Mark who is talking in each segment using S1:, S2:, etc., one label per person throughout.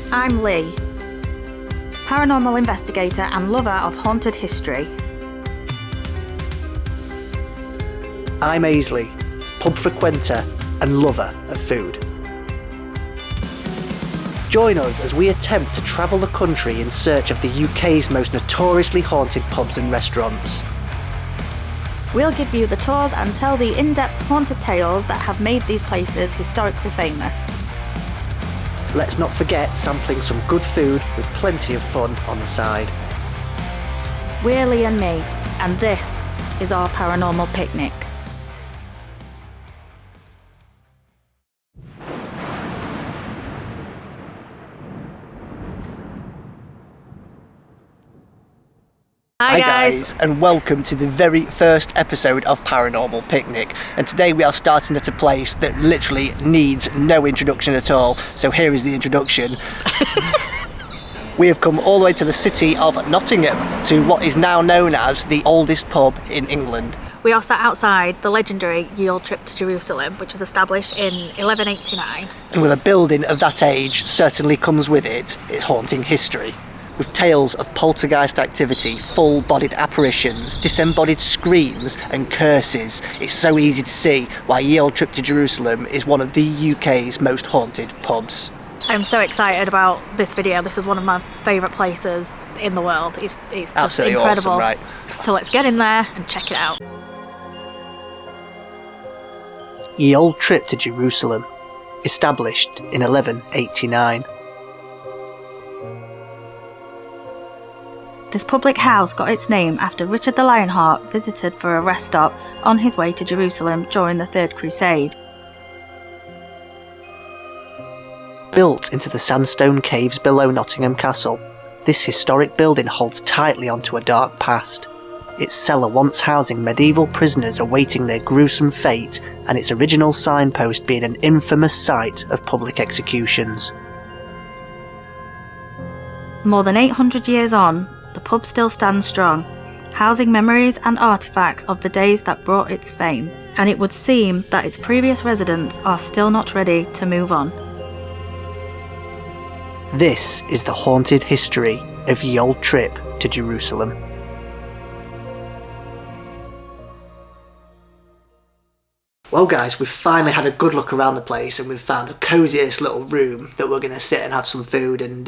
S1: I'm Lee, paranormal investigator and lover of haunted history.
S2: I'm Aisley, pub frequenter and lover of food. Join us as we attempt to travel the country in search of the UK's most notoriously haunted pubs and restaurants.
S1: We'll give you the tours and tell the in-depth haunted tales that have made these places historically famous.
S2: Let's not forget sampling some good food with plenty of fun on the side.
S1: We're Lee and me, and this is our Paranormal Picnic.
S2: Hi guys, and welcome to the very first episode of Paranormal Picnic. And today we are starting at a place that literally needs no introduction at all. So here is the introduction. We have come all the way to the city of Nottingham, to what is now known as the oldest pub in England.
S1: We are sat outside the legendary Olde Trip To Jerusalem, which was established in 1189.
S2: And with a building of that age certainly comes with it its haunting history. With tales of poltergeist activity, full-bodied apparitions, disembodied screams and curses, it's so easy to see why Ye Olde Trip To Jerusalem is one of the UK's most haunted pubs.
S1: I'm so excited about this video. This is one of my favourite places in the world. It's just
S2: absolutely
S1: incredible.
S2: Awesome, right?
S1: So let's get in there and check it out.
S2: Ye Olde Trip To Jerusalem, established in 1189.
S1: This public house got its name after Richard the Lionheart visited for a rest stop on his way to Jerusalem during the Third Crusade.
S2: Built into the sandstone caves below Nottingham Castle, this historic building holds tightly onto a dark past. Its cellar once housing medieval prisoners awaiting their gruesome fate, and its original signpost being an infamous site of public executions.
S1: More than 800 years on, the pub still stands strong, housing memories and artefacts of the days that brought its fame, and it would seem that its previous residents are still not ready to move on.
S2: This is the haunted history of Ye Olde Trip To Jerusalem. Well guys, we've finally had a good look around the place and we've found the cosiest little room that we're going to sit and have some food and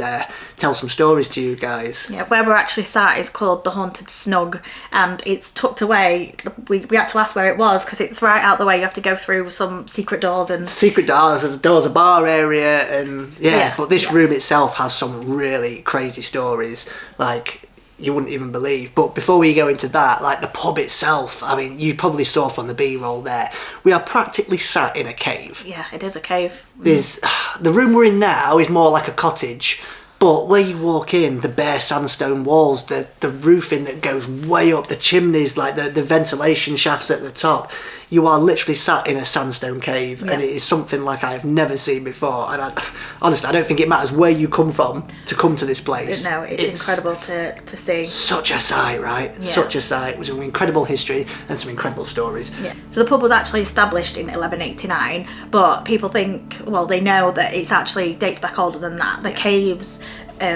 S2: tell some stories to you guys.
S1: Yeah, where we're actually sat is called the Haunted Snug, and it's tucked away. We had to ask where it was because it's right out the way. You have to go through some secret doors and...
S2: Secret doors, there's doors, a bar area, and but this room itself has some really crazy stories, like... you wouldn't even believe. But before we go into that, like the pub itself, I mean, you probably saw from the B-roll there, we are practically sat in a cave.
S1: Yeah, it is a cave.
S2: There's the room we're in now is more like a cottage, but where you walk in, the bare sandstone walls, the roofing that goes way up, the chimneys, like the ventilation shafts at the top, you are literally sat in a sandstone cave, and it is something like I have never seen before. And honestly, I don't think it matters where you come from to come to this place.
S1: No, it's incredible to see.
S2: Such a sight, right? Yeah. Such a sight. It was an incredible history and some incredible stories.
S1: Yeah. So the pub was actually established in 1189, but people think, well, they know that it's actually dates back older than that. The caves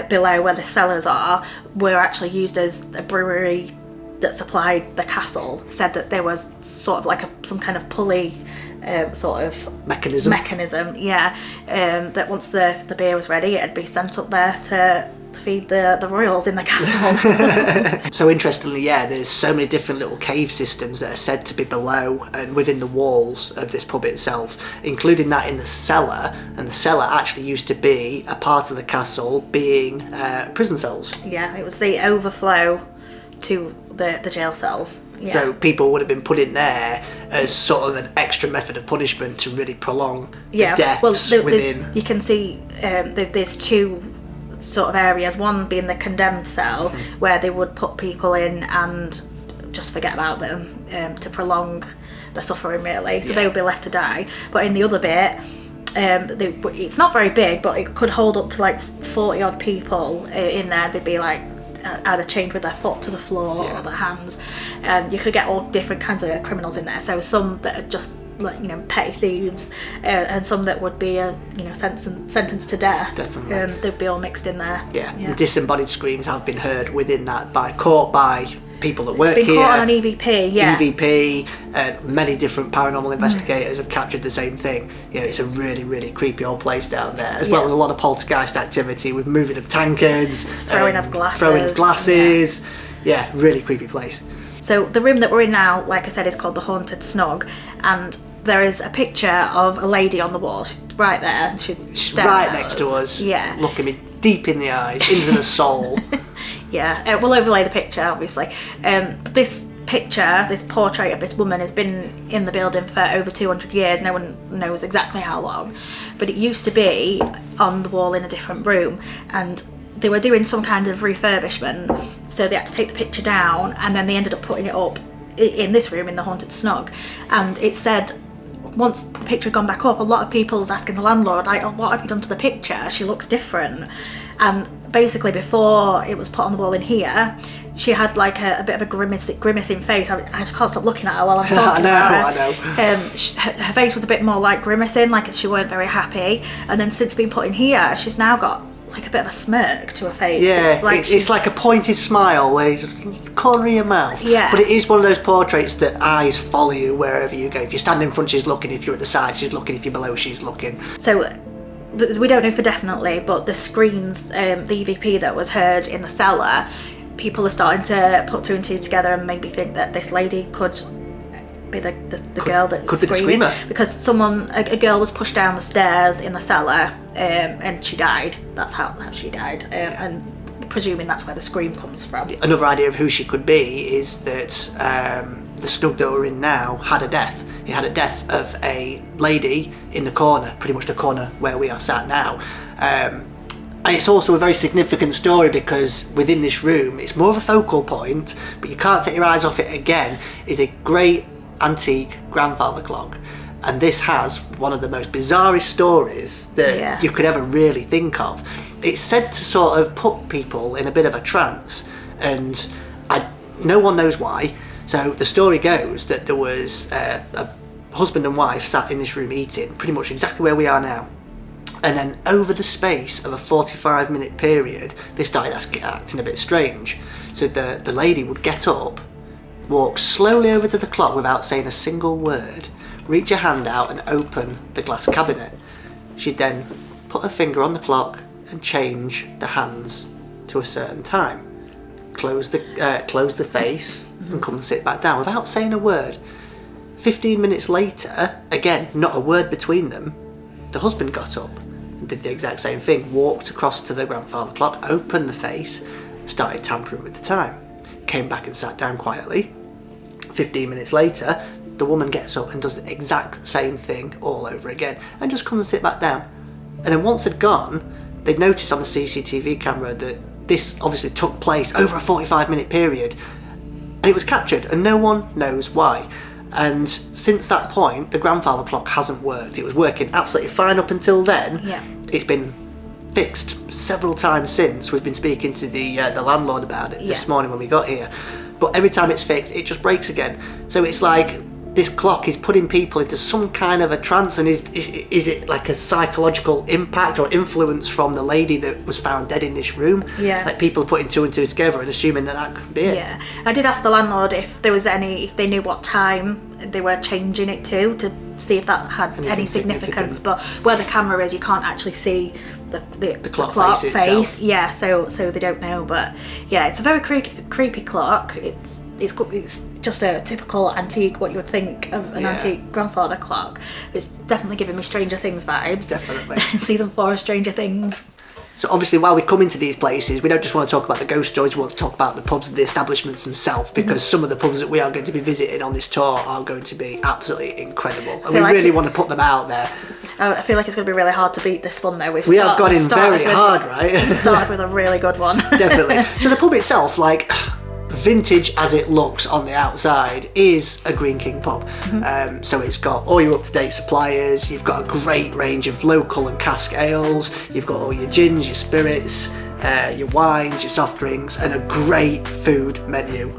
S1: below where the cellars are were actually used as a brewery that supplied the castle. Said that there was sort of like some kind of pulley sort of mechanism, that once the beer was ready, it'd be sent up there to feed the royals in the castle.
S2: So interestingly, there's so many different little cave systems that are said to be below and within the walls of this pub itself, including that in the cellar, and the cellar actually used to be a part of the castle being prison cells.
S1: Yeah, it was the overflow to the jail cells. Yeah.
S2: So people would have been put in there as sort of an extra method of punishment to really prolong the deaths within.
S1: You can see there's two sort of areas, one being the condemned cell, where they would put people in and just forget about them to prolong the suffering, really. So they would be left to die. But in the other bit, it's not very big, but it could hold up to like 40 odd people in there. They'd be like either chained with their foot to the floor or their hands. You could get all different kinds of criminals in there. So some that are just like, you know, petty thieves, and some that would be sentenced to death.
S2: Definitely.
S1: They'd be all mixed in there.
S2: Yeah. Disembodied screams have been heard within that caught by people that work
S1: here. It's been
S2: here.
S1: caught on an EVP, yeah.
S2: EVP, and many different paranormal investigators have captured the same thing. You know, it's a really, really creepy old place down there, as well as a lot of poltergeist activity with moving of tankards,
S1: throwing of glasses.
S2: Yeah, really creepy place.
S1: So the room that we're in now, like I said, is called the Haunted Snug, and there is a picture of a lady on the wall. She's right there. She's
S2: right next to us.
S1: Yeah.
S2: Looking me deep in the eyes, into the soul.
S1: Yeah, we'll overlay the picture, obviously. This picture, this portrait of this woman has been in the building for over 200 years. No one knows exactly how long. But it used to be on the wall in a different room. And they were doing some kind of refurbishment. So they had to take the picture down. And then they ended up putting it up in this room, in the Haunted Snug. And it said, once the picture had gone back up, a lot of people was asking the landlord, like, oh, what have you done to the picture? She looks different. And basically, before it was put on the wall in here, she had like a bit of a grimacing face. I can't stop looking at her while I'm talking about her.
S2: I know.
S1: Her face was a bit more like grimacing, like she weren't very happy. And then since being put in here, she's now got like a bit of a smirk to her face.
S2: Yeah, it's like a pointed smile where you just corner of your mouth.
S1: Yeah.
S2: But it is one of those portraits that eyes follow you wherever you go. If you're standing in front, she's looking. If you're at the side, she's looking. If you're below, she's looking.
S1: So we don't know for definitely, but the screams, the EVP that was heard in the cellar, people are starting to put two and two together and maybe think that this lady could be the girl that
S2: could
S1: be
S2: the screamer,
S1: because a girl was pushed down the stairs in the cellar, and she died. That's how she died, and presuming that's where the scream comes from.
S2: Another idea of who she could be is that the snug that we're in now had a death. It had a death of a lady in the corner, pretty much the corner where we are sat now. And it's also a very significant story because within this room, it's more of a focal point, but you can't take your eyes off it again, is a great antique grandfather clock. And this has one of the most bizarrest stories that you could ever really think of. It's said to sort of put people in a bit of a trance, and no one knows why. So the story goes that there was a husband and wife sat in this room eating, pretty much exactly where we are now. And then over the space of a 45-minute period, they started acting a bit strange. So the lady would get up, walk slowly over to the clock without saying a single word, reach her hand out and open the glass cabinet. She'd then put her finger on the clock and change the hands to a certain time. Close the face and come and sit back down without saying a word. 15 minutes later, again, not a word between them, the husband got up and did the exact same thing, walked across to the grandfather clock, opened the face, started tampering with the time, came back and sat down quietly. 15 minutes later, the woman gets up and does the exact same thing all over again and just comes and sit back down. And then once they'd gone, they'd noticed on the CCTV camera that this obviously took place over a 45-minute period, and it was captured and no one knows why. And since that point, the grandfather clock hasn't worked. It was working absolutely fine up until then.
S1: Yeah.
S2: It's been fixed several times since. We've been speaking to the landlord about it this morning when we got here. But every time it's fixed, it just breaks again. So it's like this clock is putting people into some kind of a trance, and is it like a psychological impact or influence from the lady that was found dead in this room?
S1: Yeah.
S2: Like people are putting two and two together and assuming that could be it.
S1: Yeah. I did ask the landlord if they knew what time they were changing it to see if that had any significance. But where the camera is, you can't actually see the clock face.
S2: Itself.
S1: Yeah, so they don't know. But yeah, it's a very creepy clock. It's just a typical antique, what you would think of an antique grandfather clock. It's definitely giving me Stranger Things vibes.
S2: Definitely.
S1: Season 4 of Stranger Things.
S2: So obviously, while we come into these places, we don't just want to talk about the ghost stories, we want to talk about the pubs and the establishments themselves, because some of the pubs that we are going to be visiting on this tour are going to be absolutely incredible. And we really want to put them out there.
S1: I feel like it's going to be really hard to beat this one, though.
S2: We have got in very hard, right?
S1: We started with a really good one.
S2: Definitely. So the pub itself, like, vintage as it looks on the outside, is a Green King pub. So it's got all your up-to-date suppliers, you've got a great range of local and cask ales, you've got all your gins, your spirits, your wines, your soft drinks, and a great food menu.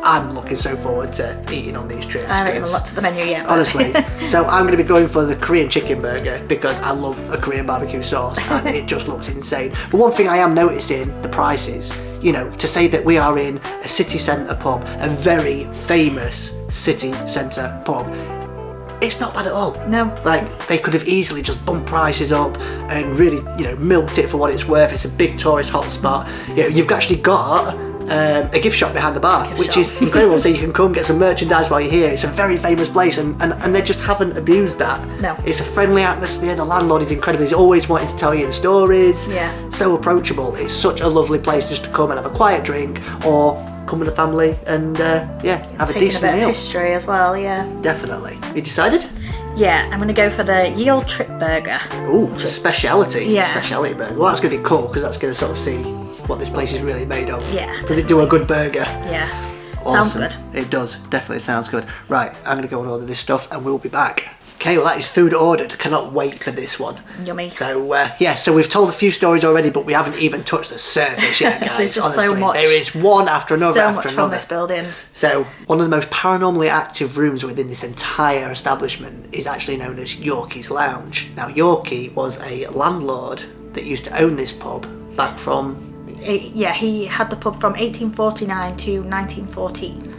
S2: I'm looking so forward to eating on these trips.
S1: I haven't even looked at the menu yet.
S2: Honestly. So I'm going to be going for the Korean chicken burger because I love a Korean barbecue sauce and it just looks insane. But one thing I am noticing, the prices. You know, to say that we are in a city centre pub, a very famous city centre pub, it's not bad at all. No. Like, they could have easily just bumped prices up and really, milked it for what it's worth. It's a big tourist hotspot. You've actually got a gift shop behind the bar, which is incredible. So you can come get some merchandise while you're here. It's a very famous place, and they just haven't abused that. No. It's a friendly atmosphere. The landlord is incredible. He's always wanting to tell you the stories. Yeah. So approachable. It's such a lovely place just to come and have a quiet drink, or come with the family and have a decent
S1: meal. A bit
S2: meal.
S1: Of history as well, yeah.
S2: Definitely. You decided?
S1: Yeah, I'm going to go for the Olde Trip burger.
S2: Ooh, it's a speciality. Yeah. Speciality burger. Well, that's going to be cool because that's going to sort of see what this place is really made of.
S1: Yeah.
S2: Does it do a good burger?
S1: Yeah.
S2: Awesome.
S1: Sounds good.
S2: It does. Definitely sounds good. Right, I'm going to go and order this stuff and we'll be back. Okay, well that is food ordered. Cannot wait for this one.
S1: Yummy.
S2: So so we've told a few stories already, but we haven't even touched the surface yet, guys.
S1: There's just
S2: honestly.
S1: So much.
S2: There is one after another
S1: so
S2: after
S1: much
S2: another.
S1: From this building.
S2: So one of the most paranormally active rooms within this entire establishment is actually known as Yorkie's Lounge. Now Yorkie was a landlord that used to own this pub back from...
S1: he had the pub from 1849 to 1914,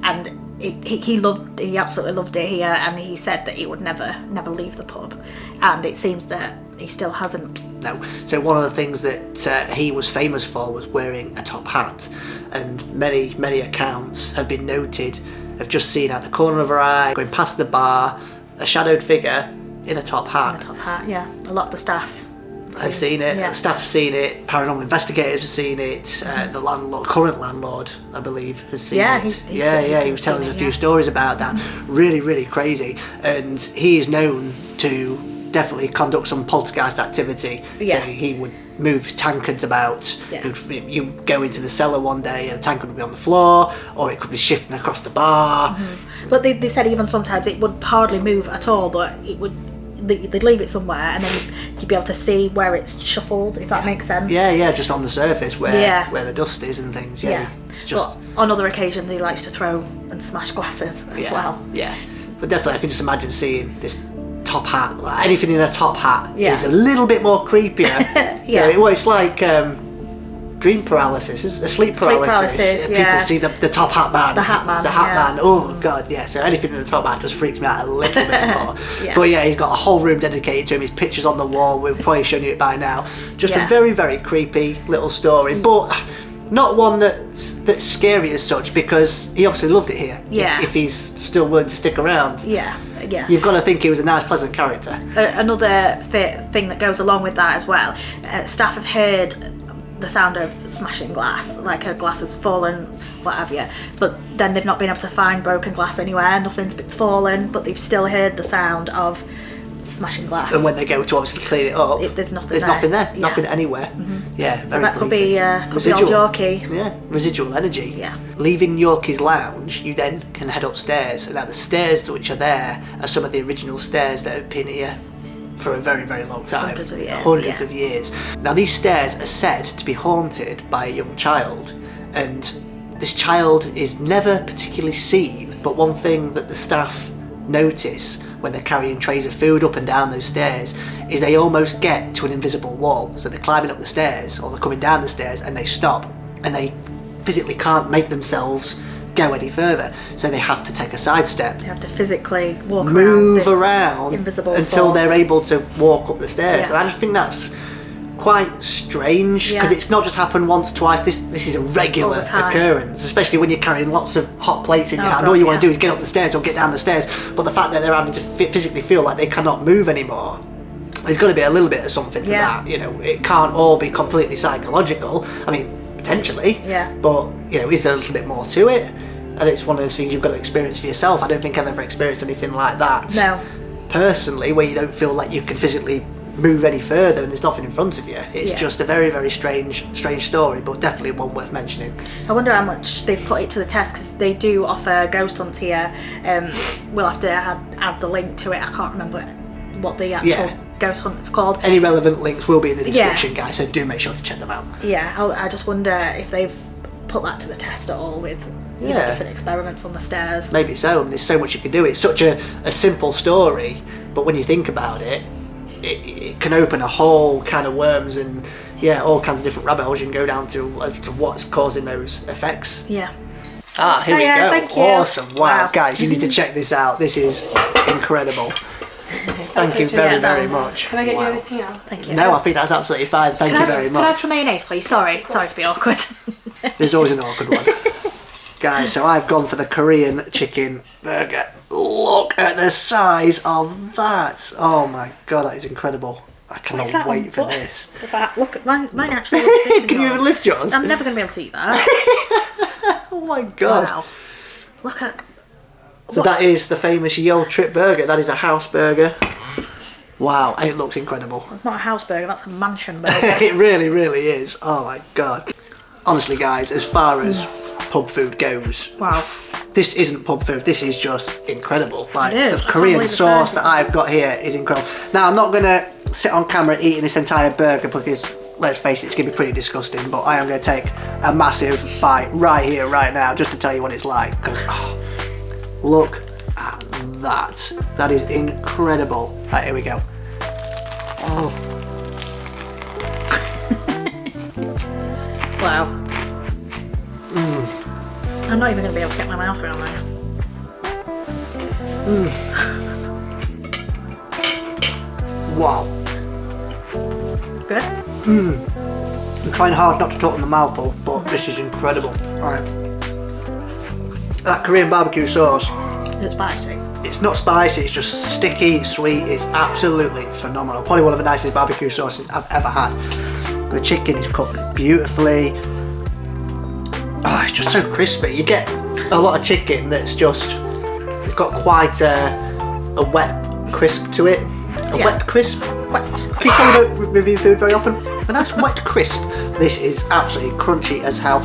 S1: and he absolutely loved it here, and he said that he would never leave the pub, and it seems that he still hasn't.
S2: No. So one of the things that he was famous for was wearing a top hat, and many accounts have been noted of just seeing out the corner of her eye, going past the bar, a shadowed figure in a top hat.
S1: In a top hat, yeah. A lot of the staff
S2: have seen it. Yeah. The staff have seen it. Paranormal investigators have seen it. The current landlord, I believe, has seen it. He was telling us a few stories about that. Really, really crazy. And he is known to definitely conduct some poltergeist activity. Yeah. So he would move tankards about. Yeah. You go into the cellar one day and a tankard would be on the floor, or it could be shifting across the bar.
S1: Mm-hmm. But they said even sometimes it would hardly move at all, but it would. They'd leave it somewhere and then you'd be able to see where it's shuffled, if that makes sense. Yeah,
S2: just on the surface where the dust is and things. It's just...
S1: But on other occasions he likes to throw and smash glasses as well.
S2: Yeah, but definitely I can just imagine seeing this top hat, like anything in a top hat is a little bit more creepier. It's like dream paralysis, sleep paralysis. People see the top hat man.
S1: The hat man.
S2: Oh god, yeah. So anything in the top hat just freaks me out a little bit more. But he's got a whole room dedicated to him. His pictures on the wall. We've probably shown you it by now. Just a very, very creepy little story, but not one that's scary as such, because he obviously loved it here. Yeah. If he's still willing to stick around. Yeah. You've got to think he was a nice, pleasant character.
S1: Another thing that goes along with that as well, staff have heard the sound of smashing glass, like a glass has fallen, what have you, but then they've not been able to find broken glass anywhere, nothing's been fallen, but they've still heard the sound of smashing glass.
S2: And when they go to obviously clean it up,
S1: there's nothing
S2: there. Nothing anywhere. Mm-hmm. Yeah,
S1: so that could be old Yorkie.
S2: Yeah, residual energy.
S1: Yeah.
S2: Leaving Yorkie's Lounge, you then can head upstairs, and now the stairs which are there are some of the original stairs that have been here for a very, very long time. Hundreds of years. Now these stairs are said to be haunted by a young child, and this child is never particularly seen, but one thing that the staff notice when they're carrying trays of food up and down those stairs is they almost get to an invisible wall. So they're climbing up the stairs or they're coming down the stairs and they stop and they physically can't make themselves go any further, so they have to take a side step.
S1: They have to physically
S2: move around
S1: invisible
S2: until they're able to walk up the stairs. And I just think that's quite strange, because it's not just happened once, twice. This is a regular occurrence, especially when you're carrying lots of hot plates in your hand. All you want to do is get up the stairs or get down the stairs, but the fact that they're having to physically feel like they cannot move anymore, there's got to be a little bit of something to that. It can't all be completely psychological. I mean, potentially, but is there a little bit more to it? And it's one of those things you've got to experience for yourself. I don't think I've ever experienced anything like that.
S1: No.
S2: Personally, where you don't feel like you can physically move any further and there's nothing in front of you. It's just a very, very strange story, but definitely one worth mentioning.
S1: I wonder how much they've put it to the test, because they do offer ghost hunts here. We'll have to add the link to it. I can't remember what the actual ghost hunt is called.
S2: Any relevant links will be in the description, guys, so do make sure to check them out.
S1: I just wonder if they've put that to the test at all with you know, different experiments on the stairs.
S2: Maybe so, and there's so much you can do. It's such a simple story, but when you think about it, it can open a whole can of worms and all kinds of different rabbit holes you can go down to what's causing those effects.
S1: Yeah.
S2: Here we go.
S1: Thank you.
S2: Awesome. Wow, guys, you need to check this out. This is incredible. Thank you very much.
S3: Can I get you anything else?
S1: Thank you.
S2: No, I think that's absolutely fine. Thank you very
S1: Can I have
S2: much.
S1: some mayonnaise, please? Sorry to be awkward.
S2: There's always an awkward one. Guys, so I've gone for the Korean chicken burger. Look at the size of that. Oh my god, that is incredible. I cannot wait for this.
S1: Look, mine actually looks bigger than
S2: Can you
S1: yours.
S2: even lift yours?
S1: I'm never going to be able to eat that.
S2: Oh my god.
S1: Wow. Look at...
S2: So that is the famous Olde Trip burger. That is a house burger. Wow, and it looks incredible.
S1: That's not a house burger, that's a mansion burger.
S2: It really, really is. Oh my god. Honestly, guys, as far as pub food goes,
S1: Wow.
S2: this isn't pub food. This is just incredible. Like,
S1: It is. I
S2: the
S1: can't
S2: Korean
S1: believe it's
S2: sauce
S1: there.
S2: that I've got here is incredible. Now, I'm not going to sit on camera eating this entire burger because, let's face it, it's going to be pretty disgusting, but I am going to take a massive bite right here, right now, just to tell you what it's like, because look at that. That is incredible. Right, here we go. Oh.
S1: Wow. I'm not even going to be able to get my mouth around there.
S2: Wow.
S1: Good?
S2: I'm trying hard not to talk in the mouthful, but this is incredible. Alright. That Korean barbecue sauce,
S1: It's spicy.
S2: it's not spicy, it's just sticky, it's sweet, it's absolutely phenomenal. Probably one of the nicest barbecue sauces I've ever had. The chicken is cooked beautifully. Oh, it's just so crispy. You get a lot of chicken that's just, it's got quite a wet crisp to it. A wet crisp.
S1: Wet.
S2: People don't review food very often. A nice wet crisp. This is absolutely crunchy as hell.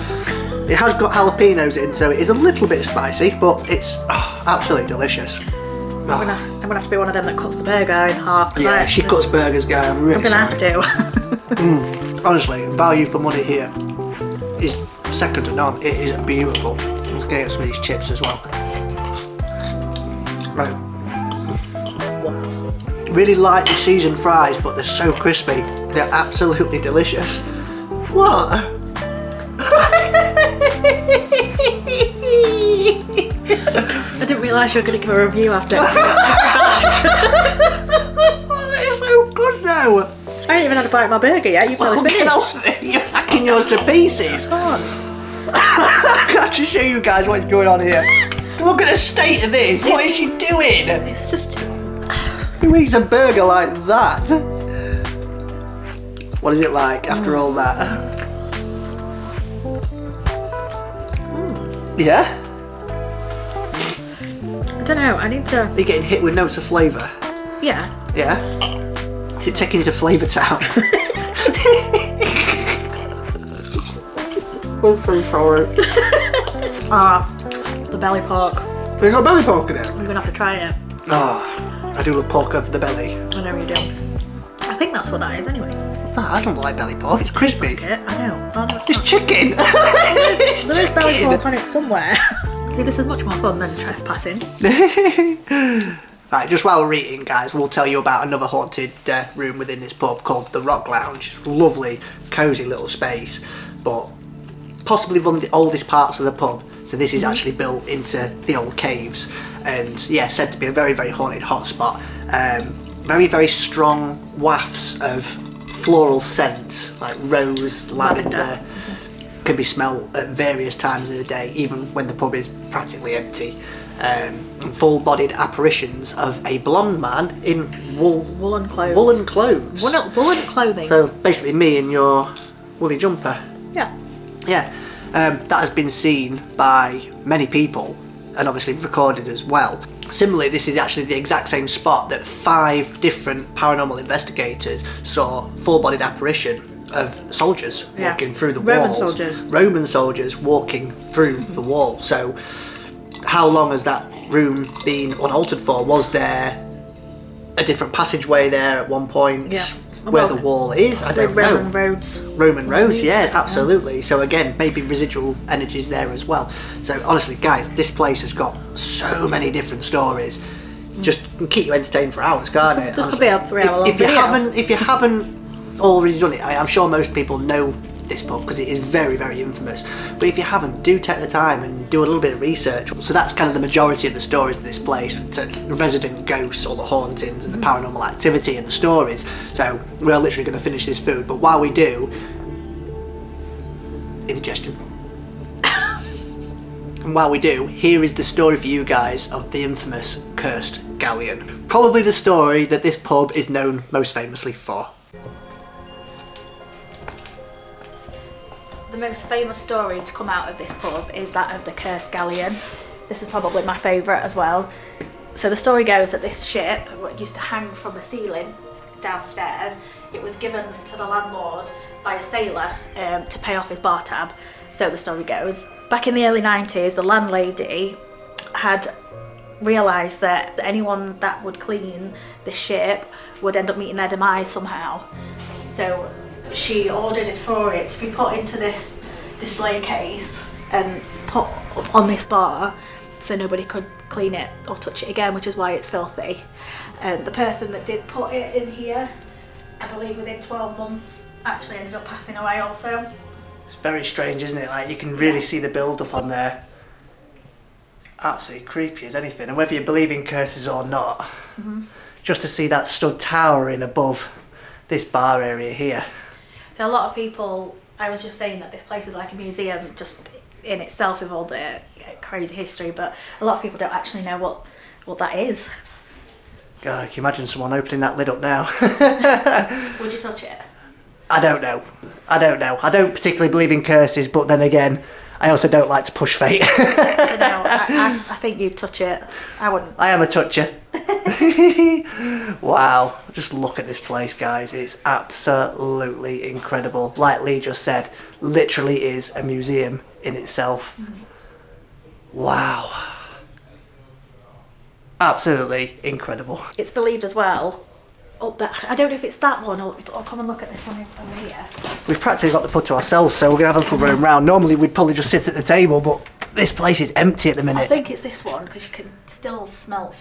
S2: It has got jalapenos in, so it is a little bit spicy, but it's absolutely delicious.
S1: I'm gonna have to be one of them that cuts the burger in half.
S2: Yeah, she cuts burgers, guy. I'm really
S1: I'm gonna
S2: sorry.
S1: have to.
S2: Honestly, value for money here is second to none. It is beautiful. Let's get some of these chips as well. Right. Really like the seasoned fries, but they're so crispy. They're absolutely delicious. What?
S1: I didn't realise you were going to give a review after.
S2: They're so good though.
S1: I ain't even had a bite of my burger yet. You've nearly finished.
S2: You're hacking yours to pieces.
S1: Come on.
S2: I have to show you guys what's going on here. Look at the state of this. What is she doing?
S1: It's just...
S2: Who eats a burger like that? What is it like after all that? Yeah?
S1: I don't know, I need to...
S2: You're getting hit with notes of flavour.
S1: Yeah.
S2: Yeah? Is it taking you to Flavour Town? I'm so sorry.
S1: The belly pork.
S2: There's got belly pork in it.
S1: You're going to have to try it.
S2: Oh, I do love pork over the belly.
S1: I know you do. I think that's what that is anyway.
S2: No, I don't like belly pork. It's crispy.
S1: I know. Oh, no, it's
S2: It's
S1: not.
S2: chicken.
S1: There is belly pork on it somewhere. See, this is much more fun than trespassing.
S2: Right, just while we're eating, guys, we'll tell you about another haunted room within this pub called the Rock Lounge. It's a lovely, cosy little space, but possibly one of the oldest parts of the pub. So this is actually built into the old caves, and yeah, said to be a very, very haunted hotspot. Very, very strong wafts of floral scent, like rose, lavender, can be smelled at various times of the day, even when the pub is practically empty. And full-bodied apparitions of a blonde man in
S1: Woolen clothes.
S2: woolen clothes.
S1: Woolen clothing.
S2: So basically me in your woolly jumper.
S1: yeah.
S2: Yeah, that has been seen by many people and obviously recorded as well. Similarly, this is actually the exact same spot that 5 different paranormal investigators saw full-bodied apparition of soldiers walking through the walls. Roman soldiers walking through the wall. So how long has that room been unaltered for? Was there a different passageway there at one point?
S1: Yeah.
S2: where the wall is. I don't know.
S1: Roman roads.
S2: Roman roads, yeah, absolutely. So again, maybe residual energies there as well. So honestly, guys, this place has got so many different stories. Just can keep you entertained for hours, can't it?
S1: This could be a 3-hour long
S2: if you
S1: video.
S2: if you haven't already done it, I'm sure most people know this pub because it is very, very infamous. But if you haven't, do take the time and do a little bit of research. So that's kind of the majority of the stories of this place, the resident ghosts, all the hauntings and the paranormal activity and the stories. So we're literally going to finish this food, but while we do, indigestion. And while we do, here is the story for you guys of the infamous Cursed Galleon. Probably the story that this pub is known most famously for.
S1: The most famous story to come out of this pub is that of the Cursed Galleon. This is probably my favourite as well. So the story goes that this ship, what used to hang from the ceiling downstairs, it was given to the landlord by a sailor to pay off his bar tab. So the story goes. Back in the early 90s, the landlady had realised that anyone that would clean the ship would end up meeting their demise somehow. So she ordered it for it to be put into this display case and put on this bar so nobody could clean it or touch it again, which is why it's filthy. And the person that did put it in here, I believe within 12 months, actually ended up passing away also.
S2: It's very strange, isn't it? Like, you can really see the build-up on there. Absolutely creepy as anything. And whether you believe in curses or not, just to see that stood towering above this bar area here.
S1: So a lot of people, I was just saying that this place is like a museum just in itself with all the crazy history, but a lot of people don't actually know what that is.
S2: God, can you imagine someone opening that lid up now?
S1: Would you touch it?
S2: I don't know. I don't particularly believe in curses, but then again, I also don't like to push fate.
S1: I don't know. I think you'd touch it. I wouldn't.
S2: I am a toucher. Wow, just look at this place, guys. It's absolutely incredible. Like Lee just said, literally is a museum in itself. Wow. Absolutely incredible.
S1: It's believed as well. Up there, I don't know if it's that one or come and look at this one over here.
S2: We've practically got the pub to ourselves, so we're going to have a little roam round. Normally we'd probably just sit at the table, but this place is empty at the minute.
S1: I think it's this one because you can still smell.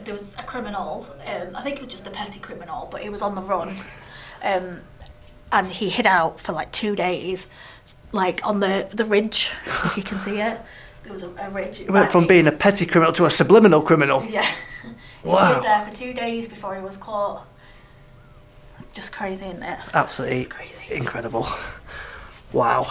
S1: There was a criminal, I think it was just a petty criminal, but he was on the run, and he hid out for like 2 days, like on the ridge, if you can see it. There was a ridge.
S2: It went from being a petty criminal to a subliminal criminal.
S1: Yeah.
S2: Wow.
S1: He hid there for 2 days before he was caught. Just crazy, isn't it?
S2: Absolutely
S1: crazy.
S2: Incredible. Wow.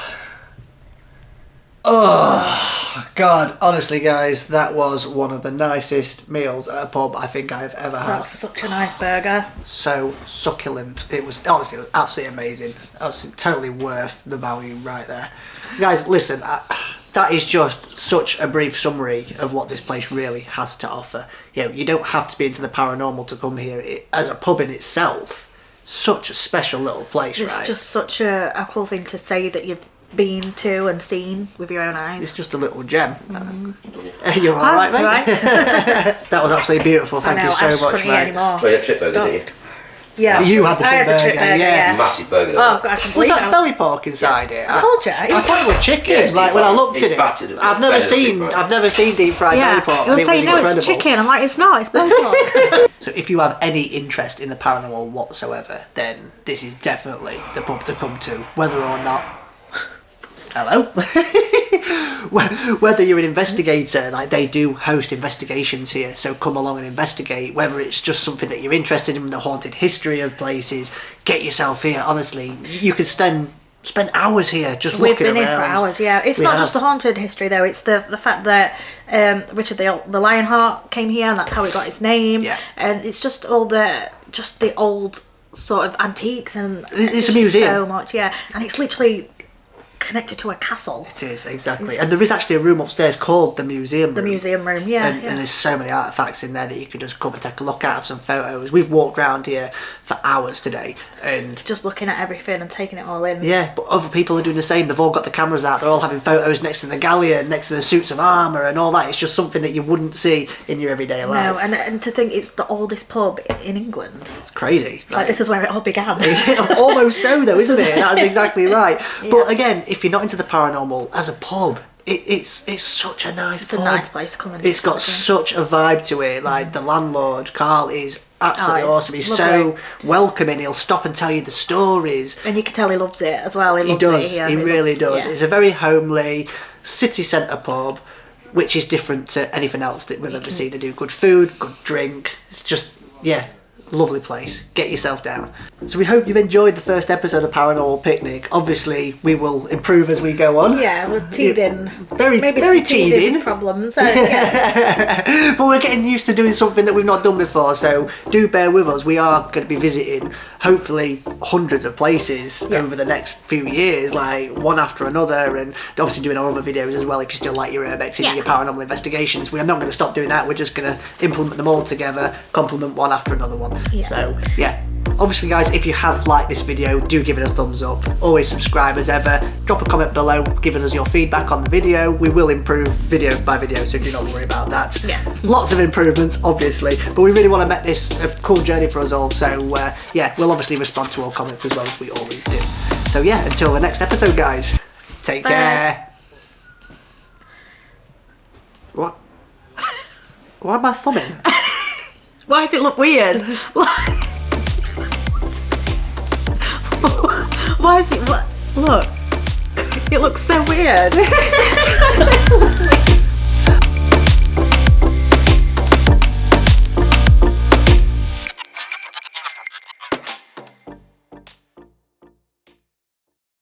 S2: Oh, God. Honestly, guys, that was one of the nicest meals at a pub I think I've ever had.
S1: That was such a nice burger.
S2: So succulent. It was, honestly, it was absolutely amazing. Absolutely, totally worth the value right there. Guys, listen, that is just such a brief summary of what this place really has to offer. You know, you don't have to be into the paranormal to come here. As a pub in itself, such a special little place,
S1: It's
S2: right?
S1: just such a cool thing to say that you've been to and seen with your own eyes.
S2: It's just a little gem. You're all right, mate?
S1: Right.
S2: That was absolutely beautiful. Thank you so
S1: I just
S2: much,
S1: couldn't eat
S2: mate.
S1: anymore.
S3: So you had trip burger, didn't you?
S1: Yeah.
S2: You had the
S1: I
S2: trip
S1: had the trip
S2: burger,
S1: burger,
S2: yeah.
S3: Massive burger.
S1: Oh, God, I can
S2: Was
S1: believe
S2: that
S1: it.
S2: belly pork inside it?
S1: I told you.
S2: I thought it was chicken.
S3: Yeah, it's
S2: like
S3: deep
S2: when I
S3: fried.
S2: looked
S3: It's
S2: at it,
S3: battered.
S2: I've never
S3: Better than deep
S2: seen.
S3: fried.
S2: I've never seen deep fried belly
S1: Yeah,
S2: pork.
S1: it
S2: and
S1: was saying, no,
S2: incredible.
S1: it's chicken. I'm like, it's not, it's belly pork.
S2: So if you have any interest in the paranormal whatsoever, then this is definitely the pub to come to, whether or not. Hello. Whether you're an investigator, like they do host investigations here, so come along and investigate. Whether it's just something that you're interested in, the haunted history of places, get yourself here. Honestly, you could spend hours here just
S1: We've
S2: looking
S1: been
S2: around.
S1: in for hours, yeah. It's
S2: We
S1: not
S2: have.
S1: just the haunted history though, it's the fact that Richard the Lionheart came here and that's how it got its name.
S2: Yeah.
S1: And it's just all the old sort of antiques and
S2: It's a
S1: just
S2: museum.
S1: so much, yeah. And it's literally connected to a castle.
S2: It is, exactly. And there is actually a room upstairs called the museum room.
S1: The museum room, yeah,
S2: And there's so many artefacts in there that you could just come and take a look at, have some photos. We've walked around here for hours today, and
S1: just looking at everything and taking it all in.
S2: yeah, but other people are doing the same. They've all got the cameras out. They're all having photos next to the galleon, next to the suits of armour and all that. It's just something that you wouldn't see in your everyday life.
S1: No, and to think it's the oldest pub in England.
S2: It's crazy.
S1: Like this is where it all began.
S2: Almost so, though, isn't it? That's exactly right.
S1: Yeah.
S2: But again, if you're not into the paranormal, as a pub, it's such a nice pub.
S1: It's a nice place to come and
S2: It's got such a vibe to it. Like the landlord, Carl, is absolutely awesome. He's
S1: lovely.
S2: so welcoming. He'll stop and tell you the stories.
S1: And you can tell he loves it as well. He loves
S2: does.
S1: it here.
S2: He really does.
S1: Yeah.
S2: It's a very homely city centre pub, which is different to anything else that we've ever seen. They do good food, good drink. It's just, yeah, lovely place. Get yourself down. So we hope you've enjoyed the first episode of Paranormal Picnic. Obviously, we will improve as we go on.
S1: Yeah, we're teething.
S2: Maybe very teething
S1: problems. Yeah.
S2: But we're getting used to doing something that we've not done before, so do bear with us. We are going to be visiting hopefully hundreds of places over the next few years, like one after another, and obviously doing our other videos as well if you still like your urbex and your paranormal investigations. We are not going to stop doing that. We're just going to implement them all together, complement one after another one.
S1: Yeah.
S2: So yeah, obviously guys, if you have liked this video, do give it a thumbs up. Always subscribe as ever. Drop a comment below giving us your feedback on the video. We will improve video by video, so do not worry about that.
S1: Yes.
S2: Lots of improvements, obviously, but we really want to make this a cool journey for us all, so yeah, we'll obviously respond to all comments as well as we always do. So yeah, until the next episode guys, take care. What? Why am I thumbing?
S1: Why does it look weird? Why is it... Look. It looks so weird.